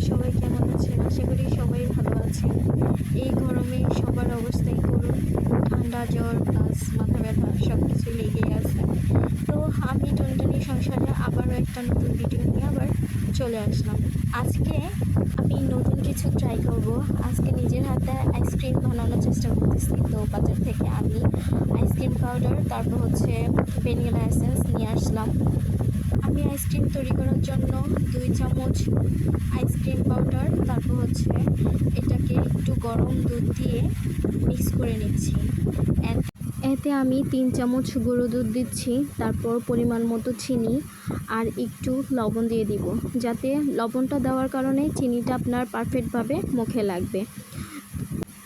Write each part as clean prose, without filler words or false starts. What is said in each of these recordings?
সবাই কেমন আছেন? আশা করি সবাই ভালো আছেন। এই গরমে সবার অবস্থাই করুন। ঠান্ডা, জ্বর প্লাস মাথা ব্যথা সব কিছু লেগেই আছে। তো আমি টুনটুনি সংসারে আবারও একটা নতুন ভিডিও নিয়ে আবার চলে আসলাম। আজকে আমি নতুন কিছু ট্রাই করব। আজকে নিজের হাতে আইসক্রিম বানানোর চেষ্টা করতেছি। তো বাজার থেকে আমি আইসক্রিম পাউডার, তারপর হচ্ছে ভ্যানিলা এসেন্স নিয়ে আসলাম। আমি আইসক্রিম তৈরি করার জন্য 2 চামচ আইসক্রিম পাউডার, তারপর হচ্ছে এটাকে একটু গরম দুধ দিয়ে মিক্স করে নিচ্ছি। এতে আমি 3 চামচ গুঁড়ো দুধ দিচ্ছি, তারপর পরিমাণ মতো চিনি আর একটু লবণ দিয়ে দিব, যাতে লবণটা দেওয়ার কারণে চিনিটা আপনার পারফেক্টভাবে মুখে লাগবে।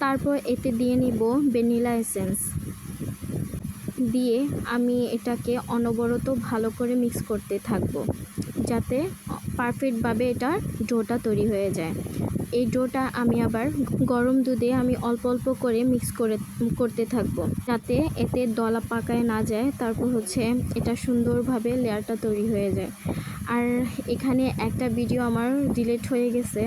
তারপর এতে দিয়ে নিব ভ্যানিলা এসেন্স, দিয়ে আমি এটাকে অনবরত ভালো করে মিক্স করতে থাকব, যাতে পারফেক্টভাবে এটার ডোটা তৈরি হয়ে যায়। এই ডোটা আমি আবার গরম দুধে আমি অল্প অল্প করে মিক্স করতে থাকব, যাতে এতে দলা পাকায় না যায়। তারপর হচ্ছে এটা সুন্দরভাবে লেয়ারটা তৈরি হয়ে যায়। আর এখানে একটা ভিডিও আমার ডিলিট হয়ে গেছে,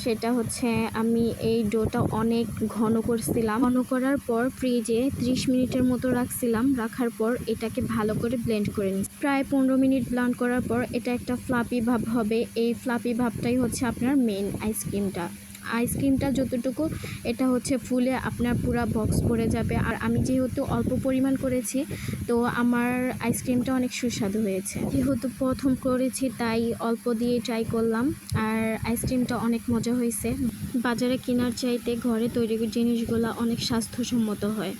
সেটা হচ্ছে আমি এই ডোটা অনেক ঘন করছিলাম। ঘন করার পর ফ্রিজে 30 মিনিটের মতো রাখার পর এটাকে ভালো করে ব্লেন্ড করে নিচ্ছি। প্রায় 15 মিনিট ব্লেন্ড করার পর এটা একটা ফ্লাপি ভাব হবে। এই ফ্লাপি ভাবটাই হচ্ছে আপনার মেন আইসক্রিমটা যতটুকু এটা হচ্ছে ফুলে আপনার পুরা বক্স ভরে যাবে। আর আমি যেহেতু অল্প পরিমাণ করেছি, তো আমার আইসক্রিমটা অনেক সুস্বাদু হয়েছে। যেহেতু প্রথম করেছি তাই অল্প দিয়ে ট্রাই করলাম, আর আইসক্রিমটা অনেক মজা হয়েছে। বাজারে কেনার চাইতে ঘরে তৈরি জিনিসগুলো অনেক স্বাস্থ্যসম্মত হয়।